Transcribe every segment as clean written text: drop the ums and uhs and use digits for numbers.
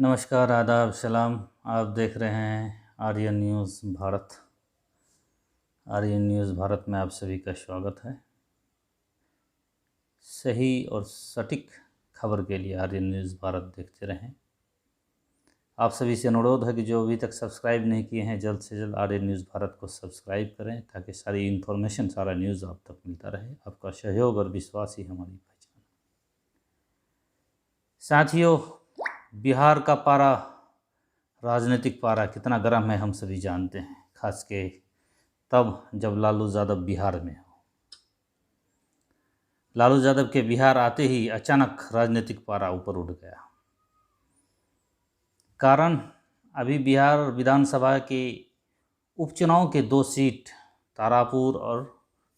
नमस्कार, आदाब, सलाम। आप देख रहे हैं आर्यन न्यूज़ भारत। आर्यन न्यूज़ भारत में आप सभी का स्वागत है। सही और सटीक खबर के लिए आर्यन न्यूज़ भारत देखते रहें। आप सभी से अनुरोध है कि जो अभी तक सब्सक्राइब नहीं किए हैं, जल्द से जल्द आर्यन न्यूज़ भारत को सब्सक्राइब करें ताकि सारी इन्फॉर्मेशन, सारा न्यूज़ आप तक मिलता रहे। आपका सहयोग और विश्वास ही हमारी पहचान। साथियों, बिहार का पारा, राजनीतिक पारा कितना गर्म है हम सभी जानते हैं, खास के तब जब लालू यादव बिहार में हो। लालू यादव के बिहार आते ही अचानक राजनीतिक पारा ऊपर उठ गया। कारण अभी बिहार विधानसभा के उपचुनाव के 2 सीट, तारापुर और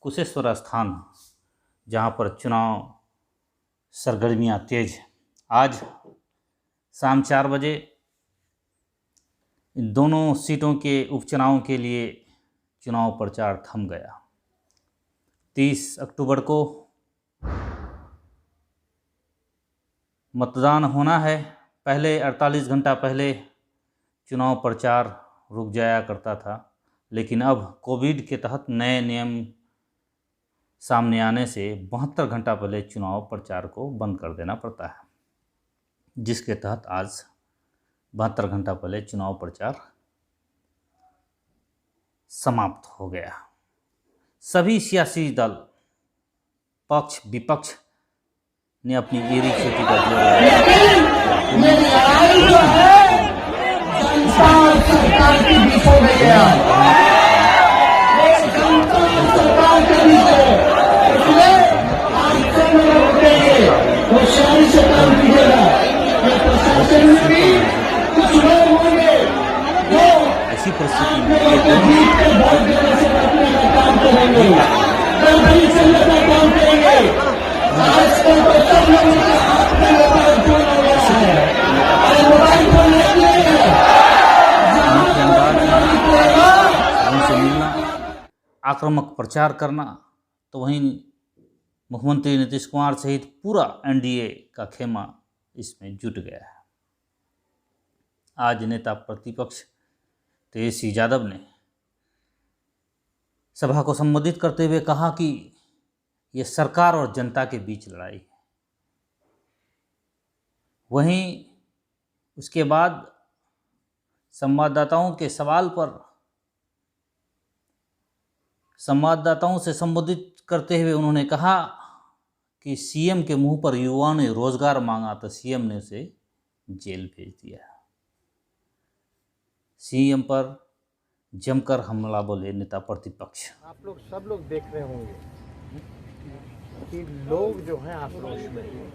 कुशेश्वर स्थान, जहां पर चुनाव सरगर्मियां तेज। आज शाम 4 बजे इन दोनों सीटों के उपचुनाव के लिए चुनाव प्रचार थम गया। 30 अक्टूबर को मतदान होना है। पहले 48 घंटा पहले चुनाव प्रचार रुक जाया करता था, लेकिन अब कोविड के तहत नए नियम सामने आने से 72 घंटा पहले चुनाव प्रचार को बंद कर देना पड़ता है, जिसके तहत आज 72 घंटा पहले चुनाव प्रचार समाप्त हो गया। सभी सियासी दल, पक्ष विपक्ष ने अपनी एरी खेती का जोर ऐसी परिस्थिति उनसे मिलना, आक्रामक प्रचार करना, तो वहीं मुख्यमंत्री नीतीश कुमार सहित पूरा एनडीए का खेमा इसमें जुट गया है। आज नेता प्रतिपक्ष तेजस्वी यादव ने सभा को संबोधित करते हुए कहा कि यह सरकार और जनता के बीच लड़ाई है। वहीं उसके बाद संवाददाताओं के सवाल पर संवाददाताओं से संबोधित करते हुए उन्होंने कहा कि सीएम के मुंह पर युवाओं ने रोजगार मांगा तो सीएम ने उसे जेल भेज दिया। सीएम पर जमकर हमला बोले नेता प्रतिपक्ष। आप लोग सब लोग देख रहे होंगे कि लोग जो हैं आक्रोश में हैं।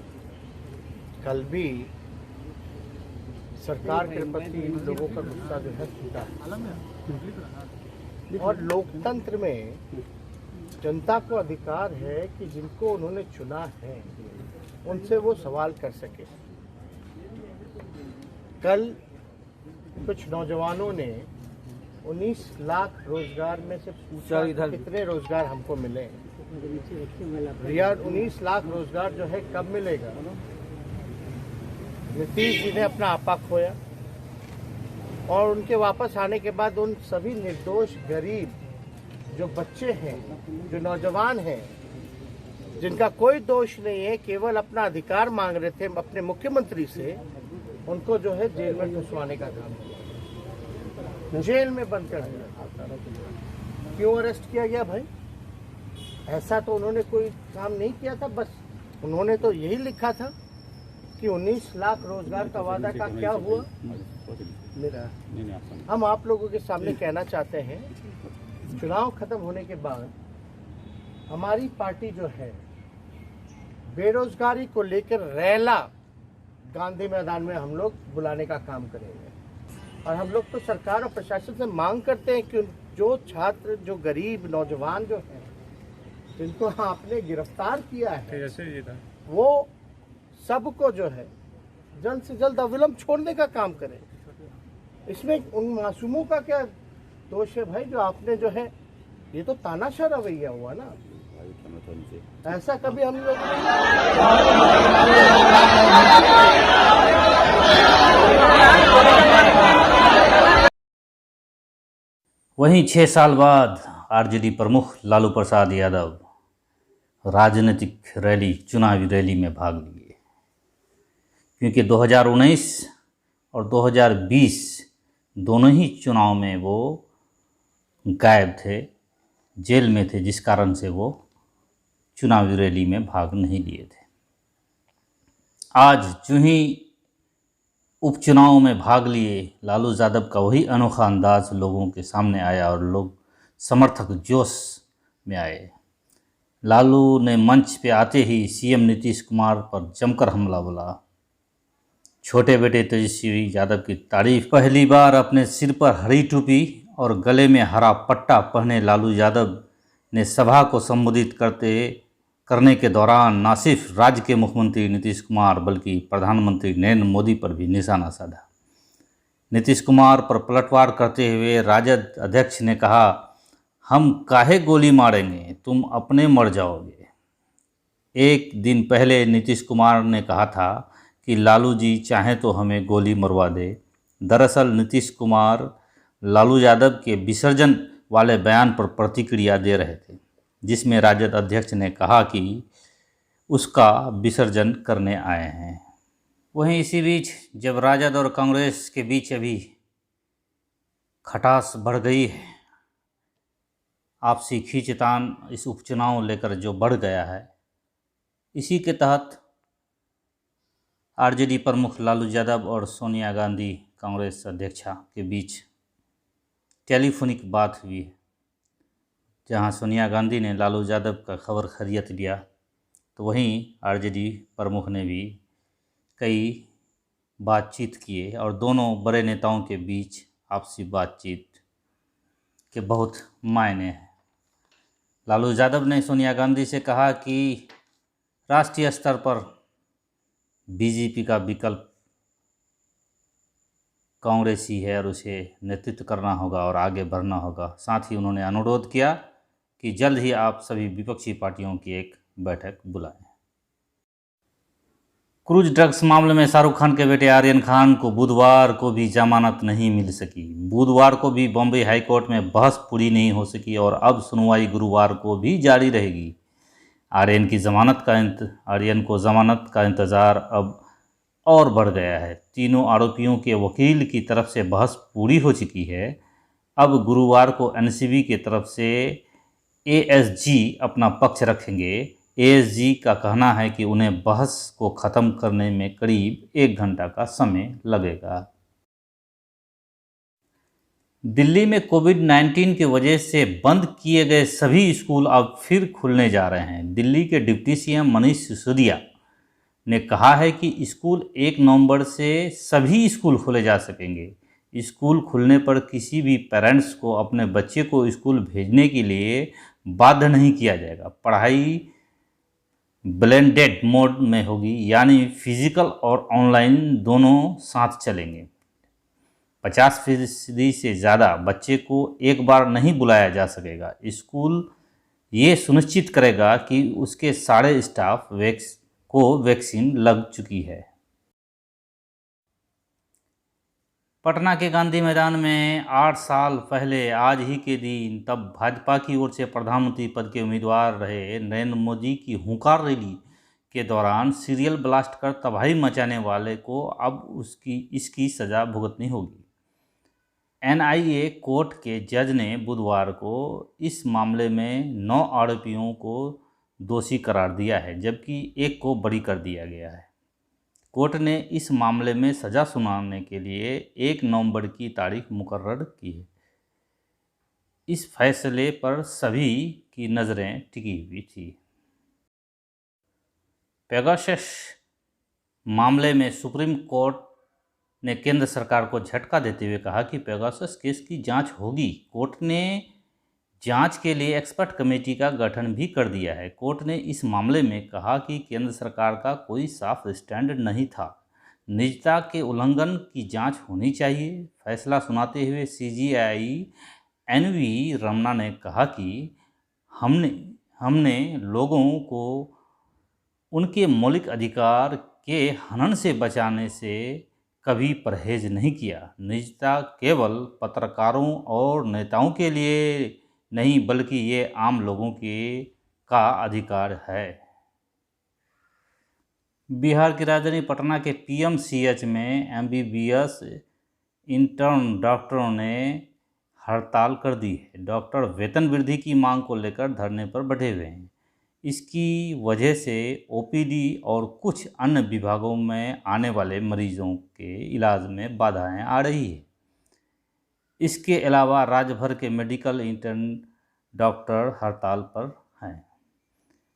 कल भी सरकार के प्रति लोगों का गुस्सा जो है फूटा है, और लोकतंत्र में जनता को अधिकार है कि जिनको उन्होंने चुना है उनसे वो सवाल कर सके। कल कुछ नौजवानों ने 19 लाख रोजगार में से पूछा कितने रोजगार हमको मिले। भैया 19 लाख रोजगार जो है कब मिलेगा? नीतीश जी ने अपना आपा खोया और उनके वापस आने के बाद उन सभी निर्दोष गरीब जो बच्चे हैं, जो नौजवान हैं, जिनका कोई दोष नहीं है, केवल अपना अधिकार मांग रहे थे अपने मुख्यमंत्री से, उनको जो है जेल में घुसवाने का काम किया, जेल में बंद कर दिया। क्यों अरेस्ट किया गया भाई? ऐसा तो उन्होंने कोई काम नहीं किया था। बस उन्होंने तो यही लिखा था कि 19 लाख रोजगार का वादा का क्या हुआ मेरा। हम आप लोगों के सामने कहना चाहते हैं, चुनाव खत्म होने के बाद हमारी पार्टी जो है बेरोजगारी को लेकर रैला गांधी मैदान में हम लोग बुलाने का काम करेंगे। और हम लोग तो सरकार और प्रशासन से मांग करते हैं कि जो छात्र, जो गरीब नौजवान जो हैं, जिनको आपने गिरफ्तार किया है, वो सबको जो है जल्द से जल्द अविलंब छोड़ने का काम करें। इसमें उन मासूमों का क्या दोष है भाई? जो आपने जो है, ये तो तानाशाह रवैया हुआ ना। ऐसा कभी हम लोग वहीं 6 साल बाद आरजेडी प्रमुख लालू प्रसाद यादव राजनीतिक रैली, चुनावी रैली में भाग लिए, क्योंकि 2019 और 2020 दोनों ही चुनाव में वो गायब थे, जेल में थे, जिस कारण से वो चुनावी रैली में भाग नहीं लिए थे। आज जो ही उपचुनाव में भाग लिए, लालू यादव का वही अनोखा अंदाज लोगों के सामने आया और लोग समर्थक जोश में आए। लालू ने मंच पे आते ही सीएम नीतीश कुमार पर जमकर हमला बोला। छोटे बेटे तेजस्वी यादव की तारीफ। पहली बार अपने सिर पर हरी टोपी और गले में हरा पट्टा पहने लालू यादव ने सभा को संबोधित करने के दौरान न सिर्फ राज्य के मुख्यमंत्री नीतीश कुमार बल्कि प्रधानमंत्री नरेंद्र मोदी पर भी निशाना साधा। नीतीश कुमार पर पलटवार करते हुए राजद अध्यक्ष ने कहा, हम काहे गोली मारेंगे, तुम अपने मर जाओगे। एक दिन पहले नीतीश कुमार ने कहा था कि लालू जी चाहें तो हमें गोली मरवा दे। दरअसल नीतीश कुमार लालू यादव के विसर्जन वाले बयान पर प्रतिक्रिया दे रहे थे, जिसमें राजद अध्यक्ष ने कहा कि उसका विसर्जन करने आए हैं। वहीं इसी बीच जब राजद और कांग्रेस के बीच अभी खटास बढ़ गई है, आपसी खींचतान इस उपचुनाव लेकर जो बढ़ गया है, इसी के तहत आरजेडी प्रमुख लालू यादव और सोनिया गांधी कांग्रेस अध्यक्षा के बीच टेलीफोनिक बात हुई है, जहां सोनिया गांधी ने लालू यादव का खबर खैरियत लिया, तो वहीं आरजेडी प्रमुख ने भी कई बातचीत किए और दोनों बड़े नेताओं के बीच आपसी बातचीत के बहुत मायने हैं। लालू यादव ने सोनिया गांधी से कहा कि राष्ट्रीय स्तर पर बीजेपी का विकल्प कांग्रेस ही है और उसे नेतृत्व करना होगा और आगे बढ़ना होगा। साथ ही उन्होंने अनुरोध किया कि जल्द ही आप सभी विपक्षी पार्टियों की एक बैठक बुलाएं। क्रूज ड्रग्स मामले में शाहरुख खान के बेटे आर्यन खान को बुधवार को भी जमानत नहीं मिल सकी। बुधवार को भी बॉम्बे हाईकोर्ट में बहस पूरी नहीं हो सकी और अब सुनवाई गुरुवार को भी जारी रहेगी। आर्यन को जमानत का इंतज़ार अब और बढ़ गया है। तीनों आरोपियों के वकील की तरफ से बहस पूरी हो चुकी है। अब गुरुवार को एनसीबी की तरफ से एएसजी अपना पक्ष रखेंगे। एएसजी का कहना है कि उन्हें बहस को ख़त्म करने में करीब 1 घंटा का समय लगेगा। दिल्ली में कोविड-19 की वजह से बंद किए गए सभी स्कूल अब फिर खुलने जा रहे हैं। दिल्ली के डिप्टी सीएम मनीष सिसोदिया ने कहा है कि स्कूल 1 नवंबर से सभी स्कूल खोले जा सकेंगे। स्कूल खुलने पर किसी भी पेरेंट्स को अपने बच्चे को स्कूल भेजने के लिए बाध्य नहीं किया जाएगा। पढ़ाई ब्लेंडेड मोड में होगी, यानी फिजिकल और ऑनलाइन दोनों साथ चलेंगे। 50% से ज़्यादा बच्चे को एक बार नहीं बुलाया जा सकेगा। स्कूल ये सुनिश्चित करेगा कि उसके सारे स्टाफ को वैक्सीन लग चुकी है। पटना के गांधी मैदान में 8 साल पहले आज ही के दिन तब भाजपा की ओर से प्रधानमंत्री पद के उम्मीदवार रहे नरेंद्र मोदी की हुंकार रैली के दौरान सीरियल ब्लास्ट कर तबाही मचाने वाले को अब इसकी सज़ा भुगतनी होगी। एनआईए कोर्ट के जज ने बुधवार को इस मामले में 9 आरोपियों को दोषी करार दिया है, जबकि एक को बरी कर दिया गया है। कोर्ट ने इस मामले में सज़ा सुनाने के लिए 1 नवंबर की तारीख मुकर्रर की है। इस फैसले पर सभी की नज़रें टिकी हुई थी। पेगासस मामले में सुप्रीम कोर्ट ने केंद्र सरकार को झटका देते हुए कहा कि पेगासस केस की जांच होगी। कोर्ट ने जांच के लिए एक्सपर्ट कमेटी का गठन भी कर दिया है। कोर्ट ने इस मामले में कहा कि केंद्र सरकार का कोई साफ स्टैंड नहीं था, निजता के उल्लंघन की जांच होनी चाहिए। फैसला सुनाते हुए सीजीआई एनवी रमना ने कहा कि हमने लोगों को उनके मौलिक अधिकार के हनन से बचाने से कभी परहेज नहीं किया। निजता केवल पत्रकारों और नेताओं के लिए नहीं बल्कि ये आम लोगों का अधिकार है। बिहार की राजधानी पटना के पीएमसीएच में एमबीबीएस इंटर्न डॉक्टरों ने हड़ताल कर दी है। डॉक्टर वेतन वृद्धि की मांग को लेकर धरने पर बैठे हुए हैं। इसकी वजह से ओपीडी और कुछ अन्य विभागों में आने वाले मरीजों के इलाज में बाधाएं आ रही है। इसके अलावा राज्य भर के मेडिकल इंटर्न डॉक्टर हड़ताल पर हैं।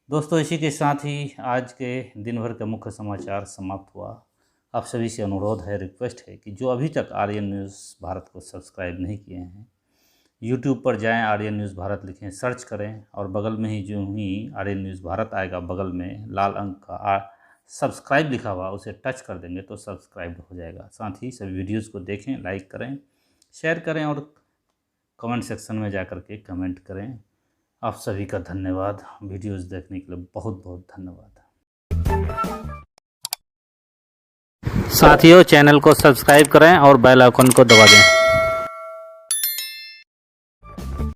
दोस्तों, इसी के साथ ही आज के दिन भर का मुख्य समाचार समाप्त हुआ। आप सभी से अनुरोध है, रिक्वेस्ट है कि जो अभी तक आर्यन न्यूज़ भारत को सब्सक्राइब नहीं किए हैं, यूट्यूब पर जाएं, आर्यन न्यूज़ भारत लिखें, सर्च करें और बगल में ही जो ही आर्यन न्यूज़ भारत आएगा, बगल में लाल अंक का सब्सक्राइब लिखा हुआ उसे टच कर देंगे तो सब्सक्राइब हो जाएगा। साथ ही सभी वीडियोज़ को देखें, लाइक करें, शेयर करें और कमेंट सेक्शन में जा कर के कमेंट करें। आप सभी का धन्यवाद। वीडियोज़ देखने के लिए बहुत बहुत धन्यवाद। साथियों, चैनल को सब्सक्राइब करें और बेल आइकन को दबा दें।